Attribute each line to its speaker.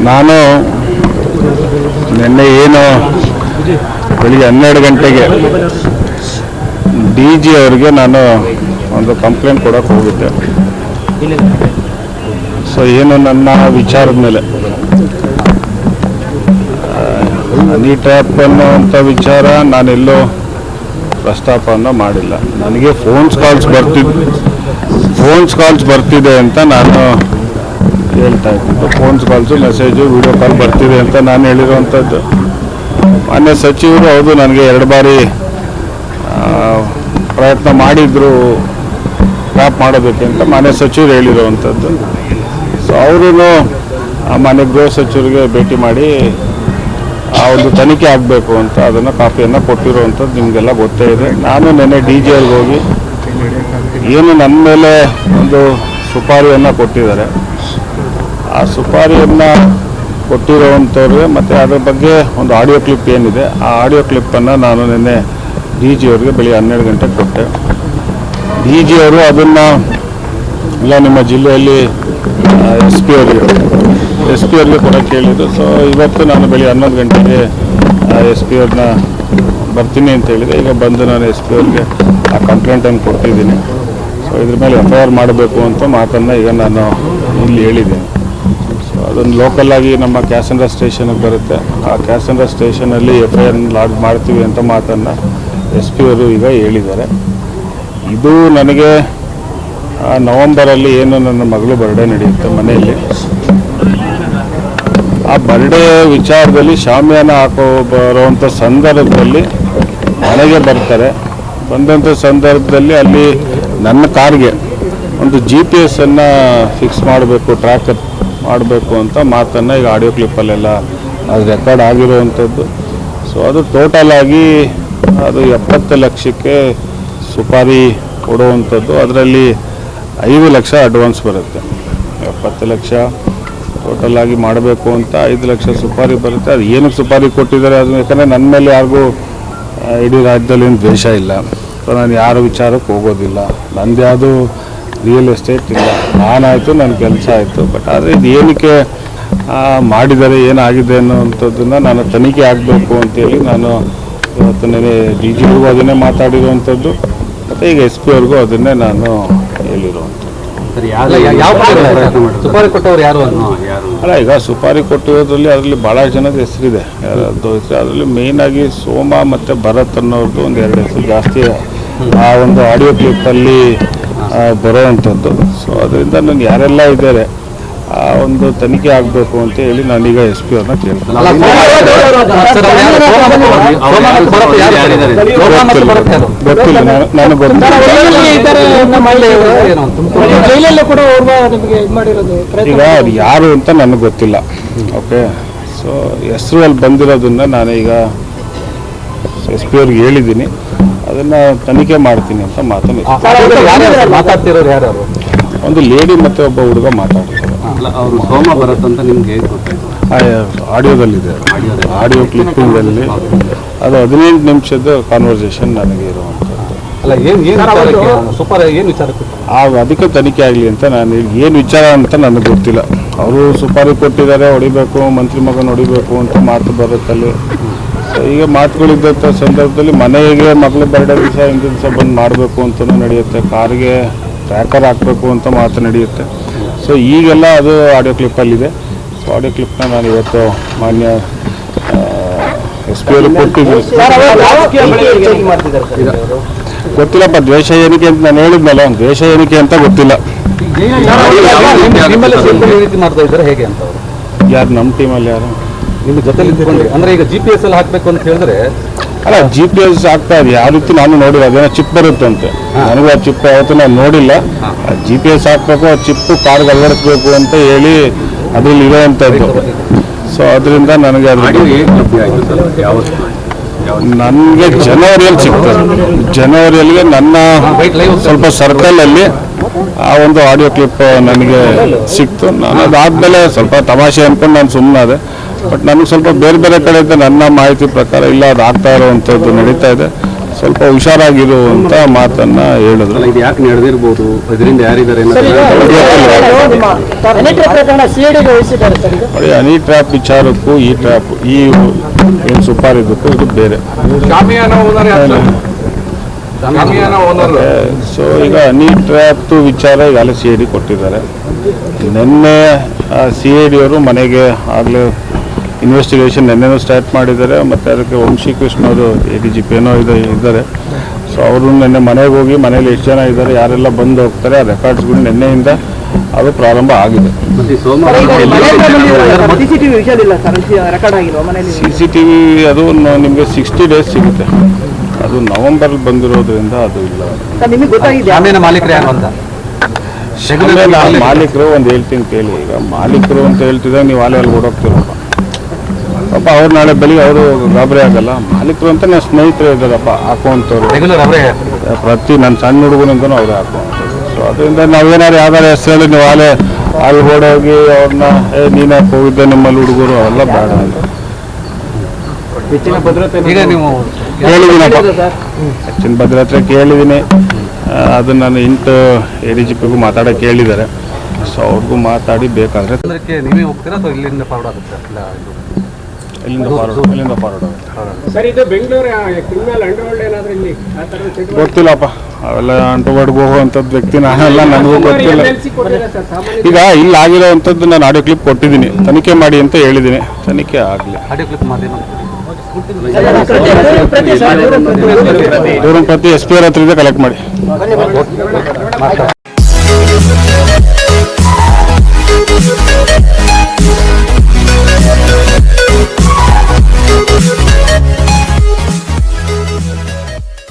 Speaker 1: ನಾನು ನಿನ್ನೆ ಏನು ಬೆಳಿಗ್ಗೆ 12 ಗಂಟೆಗೆ DG ಅವರಿಗೆ ನಾನು ಒಂದು ಕಂಪ್ಲೇಂಟ್ ಕೊಡೋಕೆ ಹೋಗಿದ್ದೆ. ಸೊ ಏನು ನನ್ನ ವಿಚಾರದ ಮೇಲೆ ಹನಿ ಟ್ರ್ಯಾಪ್ ಅನ್ನೋಂಥ ವಿಚಾರ ನಾನೆಲ್ಲೋ ಪ್ರಸ್ತಾಪವನ್ನು ಮಾಡಿಲ್ಲ. ನನಗೆ ಫೋನ್ಸ್ ಕಾಲ್ಸ್ ಬರ್ತಿದೆ ಅಂತ ನಾನು ಹೇಳ್ತಾ ಇದ್ದಿದ್ದು. Phones calls, message, video call ಬರ್ತಿದೆ ಅಂತ ನಾನು ಹೇಳಿರುವಂಥದ್ದು. ಮಾನ್ಯ ಸಚಿವರು ಹೌದು ನನಗೆ 2 ಬಾರಿ ಪ್ರಯತ್ನ ಮಾಡಿದ್ರು ಟ್ರ್ಯಾಪ್ ಮಾಡೋದಕ್ಕಿಂತ ಮಾನ್ಯ ಸಚಿವರು ಹೇಳಿರುವಂಥದ್ದು. ಸೊ ಅವರು ಮಾನ್ಯ ಗೃಹ ಸಚಿವರಿಗೆ ಭೇಟಿ ಮಾಡಿ ಆ ಒಂದು ತನಿಖೆ ಆಗಬೇಕು ಅಂತ ಅದನ್ನು ಕಾಪಿಯನ್ನು ಕೊಟ್ಟಿರುವಂಥದ್ದು ನಿಮಗೆಲ್ಲ ಗೊತ್ತೇ ಇದೆ. ನಾನು ನೆನ್ನೆ DG ಅವ್ರಿಗೆ ಹೋಗಿ ಏನು ನನ್ನ ಮೇಲೆ ಒಂದು ಸುಪಾರಿಯನ್ನು ಕೊಟ್ಟಿದ್ದಾರೆ, ಆ ಸುಪಾರಿಯನ್ನು ಕೊಟ್ಟಿರುವಂಥವ್ರಿಗೆ ಮತ್ತು ಅದರ ಬಗ್ಗೆ ಒಂದು ಆಡಿಯೋ ಕ್ಲಿಪ್ ಏನಿದೆ, ಆ ಆಡಿಯೋ ಕ್ಲಿಪ್ಪನ್ನು ನಾನು ನಿನ್ನೆ DG ಅವ್ರಿಗೆ ಬೆಳಿಗ್ಗೆ 12 ಗಂಟೆಗೆ ಕೊಟ್ಟೆ. DG ಅವರು ಅದನ್ನು ಇಲ್ಲ ನಿಮ್ಮ ಜಿಲ್ಲೆಯಲ್ಲಿ SP ಅವ್ರಿಗೆ ಕೊಡೋಕ್ಕೆ ಹೇಳಿದ್ರು. ಸೊ ಇವತ್ತು ನಾನು ಬೆಳಿಗ್ಗೆ 11 ಗಂಟೆಗೆ SP ಅವ್ರನ್ನ ಬರ್ತೀನಿ ಅಂತ ಹೇಳಿದೆ. ಈಗ ಬಂದು ನಾನು SP ಅವ್ರಿಗೆ ಆ ಕಂಪ್ಲೇಂಟನ್ನು ಕೊಟ್ಟಿದ್ದೀನಿ. ಸೊ ಇದ್ರ ಮೇಲೆ FIR ಮಾಡಬೇಕು ಅಂತ ಮಾತನ್ನು ಈಗ ನಾನು ಇಲ್ಲಿ ಹೇಳಿದ್ದೀನಿ. ಸೊ ಅದನ್ನು ಲೋಕಲ್ಲಾಗಿ ನಮ್ಮ ಕ್ಯಾಸಂಡ್ರಾ ಸ್ಟೇಷನ್ಗೆ ಬರುತ್ತೆ. ಆ ಕ್ಯಾಸಂಡ್ರಾ ಸ್ಟೇಷನಲ್ಲಿ FIR ಲಾಡ್ಜ್ ಮಾಡ್ತೀವಿ ಅಂತ ಮಾತನ್ನು SP ಅವರು ಈಗ ಹೇಳಿದ್ದಾರೆ. ಇದು ನನಗೆ ನವಂಬರಲ್ಲಿ ಏನು ನನ್ನ ಮಗಳು ಬರ್ಡೇ ನಡೆಯುತ್ತೆ ಮನೆಯಲ್ಲಿ, ಆ ಬರ್ಡೇ ವಿಚಾರದಲ್ಲಿ ಶಾಮಿಯಾನ ಬರುವಂಥ ಸಂದರ್ಭದಲ್ಲಿ ಮನೆಗೆ ಬರ್ತಾರೆ. ಬಂದಂಥ ಸಂದರ್ಭದಲ್ಲಿ ಅಲ್ಲಿ ನನ್ನ ಕಾರ್ಗೆ ಒಂದು GPS ಫಿಕ್ಸ್ ಮಾಡಬೇಕು, ಟ್ರ್ಯಾಕರ್ ಮಾಡಬೇಕು ಅಂತ ಮಾತನ್ನು ಈಗ ಆಡಿಯೋ ಕ್ಲಿಪ್ಪಲ್ಲೆಲ್ಲ ಅದು ರೆಕಾರ್ಡ್ ಆಗಿರುವಂಥದ್ದು. ಸೊ ಅದು ಟೋಟಲ್ ಆಗಿ ಅದು 70 ಲಕ್ಷಕ್ಕೆ ಸುಪಾರಿ ಕೊಡುವಂಥದ್ದು. ಅದರಲ್ಲಿ 5 ಲಕ್ಷ ಅಡ್ವಾನ್ಸ್ ಬರುತ್ತೆ. 70 ಲಕ್ಷ ಟೋಟಲ್ ಆಗಿ ಮಾಡಬೇಕು ಅಂತ 5 ಲಕ್ಷ ಸುಪಾರಿ ಬರುತ್ತೆ. ಅದು ಏನಕ್ಕೆ ಸುಪಾರಿ ಕೊಟ್ಟಿದ್ದಾರೆ ಅದು ಯಾಕಂದರೆ ನನ್ನ ಮೇಲೆ ಯಾರಿಗೂ ಇಡೀ ರಾಜ್ಯದಲ್ಲಿ ಏನು ದ್ವೇಷ ಇಲ್ಲ. ಸೊ ನಾನು ಯಾರ ವಿಚಾರಕ್ಕೆ ಹೋಗೋದಿಲ್ಲ. ನಂದು ಯಾವುದು ರಿಯಲ್ ಎಸ್ಟೇಟ್ ಇಲ್ಲ. ನಾನಾಯಿತು, ನನ್ನ ಕೆಲಸ ಆಯಿತು. ಬಟ್ ಆದರೆ ಇದು ಏನಕ್ಕೆ ಮಾಡಿದ್ದಾರೆ, ಏನಾಗಿದೆ ಅನ್ನೋವಂಥದ್ದನ್ನು ನಾನು ತನಿಖೆ ಆಗಬೇಕು ಅಂತೇಳಿ ನಾನು ಇವತ್ತು ನೆನೆ DG ಅವ್ರಿಗೂ ಅದನ್ನೇ ಮಾತಾಡಿರುವಂಥದ್ದು, ಮತ್ತು ಈಗ SP ಅವ್ರಿಗೂ ಅದನ್ನೇ ನಾನು ಹೇಳಿರುವಂಥದ್ದು.
Speaker 2: ಸುಪಾರಿ ಕೊಟ್ಟವ್ರು ಯಾರು
Speaker 1: ಅಲ್ಲ, ಈಗ ಸುಪಾರಿ ಕೊಟ್ಟಿರೋದ್ರಲ್ಲಿ ಅದರಲ್ಲಿ ಭಾಳ ಜನದ ಹೆಸರಿದೆ. ಯಾರದ್ದು ಹೆಸರು ಅದರಲ್ಲಿ ಮೇಯ್ನಾಗಿ ಸೋಮ ಮತ್ತು ಭರತ್ ಅನ್ನೋರ್ದು ಒಂದು 2 ಹೆಸರು ಜಾಸ್ತಿ ಆ ಒಂದು ಆಡಿಯೋ ಕ್ಲಿಪ್ಪಲ್ಲಿ ಬರೋವಂಥದ್ದು. ಸೊ ಅದರಿಂದ ನಾನು ಯಾರೆಲ್ಲ ಇದ್ದಾರೆ ಆ ಒಂದು ತನಿಖೆ ಆಗಬೇಕು ಅಂತ ಹೇಳಿ ನಾನೀಗ SP ಅವ್ರನ್ನ ಕೇಳ್ತೀನಿ. ಗೊತ್ತಿಲ್ಲ, ನನಗೆ ಗೊತ್ತಿಲ್ಲ. ಈಗ ಅವ್ರು ಯಾರು ಅಂತ ನನಗೆ ಗೊತ್ತಿಲ್ಲ. ಓಕೆ, ಸೊ ಹೆಸರು ಅಲ್ಲಿ ಬಂದಿರೋದನ್ನ ನಾನೀಗ SP ಅವ್ರಿಗೆ ಹೇಳಿದ್ದೀನಿ. ಅದನ್ನು ತನಿಖೆ ಮಾಡ್ತೀನಿ ಅಂತ ಮಾತನ್ನು
Speaker 2: ಮಾತಾಡ್ತಿರೋರು ಯಾರು?
Speaker 1: ಒಂದು ಲೇಡಿ ಮತ್ತು ಒಬ್ಬ ಹುಡುಗ ಮಾತಾಡ್ತಾರೆ.
Speaker 2: ಅವರು ಸೋಮ ಭರತ್ ಅಂತ ನಿಮ್ಗೆ
Speaker 1: ಆಡಿಯೋದಲ್ಲಿದೆ, ಆಡಿಯೋ ಕ್ಲಿಪ್ಪಿಂಗಲ್ಲಿ ಅದು 15 ನಿಮಿಷದ ಕಾನ್ವರ್ಸೇಷನ್ ನನಗೆ ಇರುವಂಥದ್ದು. ಅದಕ್ಕೆ ತನಿಖೆ ಆಗಲಿ ಅಂತ ನಾನು ಏನು ವಿಚಾರ ಅಂತ ನನಗೆ ಗೊತ್ತಿಲ್ಲ. ಅವರು ಸುಪಾರಿ ಕೊಟ್ಟಿದ್ದಾರೆ, ಹೊಡಿಬೇಕು, ಮಂತ್ರಿ ಮಗನ ಹೊಡಿಬೇಕು ಅಂತ ಮಾತು ಬರುತ್ತಲ್ಲಿ. ಸೊ ಈಗ ಮಾತುಗಳಿದ್ದಂಥ ಸಂದರ್ಭದಲ್ಲಿ ಮನೆಗೆ ಮಗಳ ಬರ್ಡೇ ದಿವಸ ಹಿಂದಿನ ದಿವಸ ಬಂದು ಮಾಡಬೇಕು ಅಂತಲೂ ನಡೆಯುತ್ತೆ, ಕಾರ್ಗೆ ಟ್ರ್ಯಾಕರ್ ಹಾಕಬೇಕು ಅಂತ ಮಾತು ನಡೆಯುತ್ತೆ. ಸೊ ಈಗೆಲ್ಲ ಅದು ಆಡಿಯೋ ಕ್ಲಿಪ್ಪಲ್ಲಿದೆ. ಸೊ ಆಡಿಯೋ ಕ್ಲಿಪ್ನ ನಾನು ಇವತ್ತು ಮಾನ್ಯ SP ಅವ್ರಿಗೆ ಕೊಟ್ಟಿದ್ದೀನಿ. ಗೊತ್ತಿಲ್ಲಪ್ಪ, ದ್ವೇಷ ಏನಿಕೆ ಅಂತ ನಾನು ಹೇಳಿದ್ನಲ್ಲ, ದ್ವೇಷ ಏನಿಕೆ ಅಂತ ಗೊತ್ತಿಲ್ಲ. ಯಾರು ನಮ್ಮ ಟೀಮಲ್ಲಿ ಯಾರು
Speaker 2: ನಿಮ್ಮ ಜೊತೆಲಿ ಅಂದರೆ ಈಗ GPS ಅಲ್ಲಿ ಹಾಕಬೇಕು ಅಂತ ಹೇಳಿದ್ರೆ
Speaker 1: ಅಲ್ಲ, GPS ಆಗ್ತಾ ಇದೆ. ಯಾವ ರೀತಿ ನಾನು ನೋಡಿಲ್ಲ, ಅದೇನೋ ಚಿಪ್ ಬರುತ್ತಂತೆ. ನನಗೂ ಆ ಚಿಪ್ ಯಾವತ್ತೂ ನಾನು ನೋಡಿಲ್ಲ. GPS ಹಾಕಬೇಕು, ಆ ಚಿಪ್ಪು ಕಾರ್ಗೆ ಅಳವಡಿಸ್ಬೇಕು ಅಂತ ಹೇಳಿ ಅದರಲ್ಲಿ ಇರೋವಂಥದ್ದು. ಸೊ ಅದರಿಂದ ನನಗೆ ನನಗೆ ಜನವರಿಯಲ್ಲಿ ಸಿಗ್ತದೆ. ಜನವರಿಯಲ್ಲಿ ನನ್ನ ಸ್ವಲ್ಪ ಸರ್ಕಲಲ್ಲಿ ಆ ಒಂದು ಆಡಿಯೋ ಕ್ಲಿಪ್ ನನಗೆ ಸಿಕ್ತು. ನಾನು ಅದಾದಮೇಲೆ ಸ್ವಲ್ಪ ತಮಾಷೆ ಅಂದ್ಕೊಂಡು ನಾನು ಸುಮ್ಮನಾದೆ. ಬಟ್ ನನಗೆ ಸ್ವಲ್ಪ ಬೇರೆ ಬೇರೆ ಕಡೆಯಿಂದ ನನ್ನ ಮಾಹಿತಿ ಪ್ರಕಾರ ಇಲ್ಲ, ಅದು ಆಗ್ತಾ ಇರೋವಂಥದ್ದು ನಡೀತಾ ಇದೆ. ಸ್ವಲ್ಪ ಹುಷಾರಾಗಿರುವಂಥ ಮಾತನ್ನು ಹೇಳಿದ್ರು.
Speaker 2: ಇದು ಯಾಕೆ ನಡೆದಿರ್ಬೋದು, ಇದರಿಂದ ಯಾರಿದ್ದಾರೆ
Speaker 1: ನೋಡಿ, ಹನಿ ಟ್ರ್ಯಾಪ್ ವಿಚಾರಕ್ಕೂ ಈ ಟ್ರ್ಯಾಪ್ ಏನು ಸುಪಾರಿದ್ದಕ್ಕೂ ಇದು ಬೇರೆ. ಸೊ ಈಗ ಹನಿ ಟ್ರ್ಯಾಪ್ ವಿಚಾರ ಈಗಾಗಲೇ ಸಿ ಐ ಡಿ ಕೊಟ್ಟಿದ್ದಾರೆ. ನಿನ್ನೆ ಸಿ ಐ ಡಿ ಅವರು ಮನೆಗೆ ಆಗಲೇ ಇನ್ವೆಸ್ಟಿಗೇಷನ್ ನಿನ್ನೆನೂ ಸ್ಟಾರ್ಟ್ ಮಾಡಿದ್ದಾರೆ. ಮತ್ತು ಅದಕ್ಕೆ ವಂಶೀಕೃಷ್ಣ ಅವರು ADGP ಏನೋ ಇದ್ದಾರೆ. ಸೊ ಅವರು ನಿನ್ನೆ ಮನೆಗೆ ಹೋಗಿ ಮನೇಲಿ ಎಷ್ಟು ಜನ ಇದ್ದಾರೆ, ಯಾರೆಲ್ಲ ಬಂದು ಹೋಗ್ತಾರೆ, ಆ ರೆಕಾರ್ಡ್ಸ್ಗಳು ನಿನ್ನೆಯಿಂದ ಅದು ಪ್ರಾರಂಭ ಆಗಿದೆ. CCTV ಅದು ನಿಮಗೆ 60 ಡೇಸ್ ಸಿಗುತ್ತೆ. ಅದು ನವೆಂಬರ್ ಬಂದಿರೋದ್ರಿಂದ ಅದು ಇಲ್ಲ.
Speaker 2: ಮಾಲೀಕರು ಯಾರು ಅಂತ
Speaker 1: ಮಾಲೀಕರು ಒಂದು ಹೇಳ್ತೀನಿ ಕೇಳಿ. ಈಗ ಮಾಲೀಕರು ಅಂತ ಹೇಳ್ತಿದ್ರೆ ನೀವು ಅಲ್ಲಿ ಓಡೋಗ್ತೀರಪ್ಪ. ಪಾಪ ಅವ್ರು ನಾಳೆ ಬೆಳಿಗ್ಗೆ ಅವರು ಗಾಬರಿ ಆಗಲ್ಲ. ಮಾಲೀಕರು ಅಂತ ನನ್ನ ಸ್ನೇಹಿತರು ಇದ್ದಾರಪ್ಪ ಹಾಕುವಂಥವ್ರು. ಪ್ರತಿ ನನ್ನ ಸಣ್ಣ ಹುಡುಗನಿಂದನೂ ಅವ್ರು ಹಾಕುವಂಥದ್ದು. ಸೊ ಅದರಿಂದ ನಾವೇನಾದ್ರು ಯಾವ್ದಾರು ಹೆಸರು ಹೇಳಿ ನೀವು ಅಲ್ಲಿ ಓಡೋಗಿ ಅವ್ರನ್ನ ನೀನು ಯಾಕೆ ಹೋಗಿದ್ದೆ ನಿಮ್ಮಲ್ಲಿ ಹುಡುಗರು ಅವೆಲ್ಲ ಬೇಡ ಅಂತ
Speaker 2: ಈಗ ನೀವು
Speaker 1: ಕೇಳಿದ್ದೀನಪ್ಪ. ಹೆಚ್ಚಿನ ಭದ್ರತೆ ಕೇಳಿದ್ದೀನಿ. ಅದನ್ನು ನಾನು 8 ADGPಗೂ ಮಾತಾಡೋಕೆ ಕೇಳಿದ್ದಾರೆ. ಸೊ ಅವ್ರಿಗೂ ಮಾತಾಡಿ ಬೇಕಾದರೆ
Speaker 2: ನೀವೇ ಹೋಗ್ತೀರಾ ಅಥವಾ ಇಲ್ಲಿಂದ ಫಾರ್ವರ್ಡ್ ಆಗುತ್ತೆ?
Speaker 1: ಇಲ್ಲಿಂದ ಫಾರ್ವರ್ಡ್ ಆಗುತ್ತೆ
Speaker 3: ಸರ್. ಇದು ಬೆಂಗಳೂರು ಕ್ರಿಮಿನಲ್ ಅಂಡರ್ವರ್ಲ್ಡ್ ಏನಾದರೂ ಇಲ್ಲಿ ಆ ಥರದ ಚಟುವಟಿಕೆ
Speaker 1: ಗೊತ್ತಿಲ್ಲಪ್ಪ. ಅವೆಲ್ಲ ಅಂಟುಬಾಡ್ಗೆ ಹೋಗುವಂಥದ್ದು ವ್ಯಕ್ತಿ ನಾನೆಲ್ಲ, ನನಗೂ ಗೊತ್ತಿಲ್ಲ. ಈಗ ಇಲ್ಲಿ ಆಗಿರೋವಂಥದ್ದು ನಾನು ಆಡಿಯೋ ಕ್ಲಿಪ್ ಕೊಟ್ಟಿದ್ದೀನಿ, ತನಿಖೆ ಮಾಡಿ ಅಂತ ಹೇಳಿದ್ದೀನಿ. ತನಿಖೆ ಆಗಲಿ.
Speaker 2: ಆಡಿಯೋ ಕ್ಲಿಪ್ ಮಾಧ್ಯಮ
Speaker 1: ಪ್ರತಿ SP ಅವ್ರ ಹತ್ರ ಕಲೆಕ್ಟ್ ಮಾಡಿ.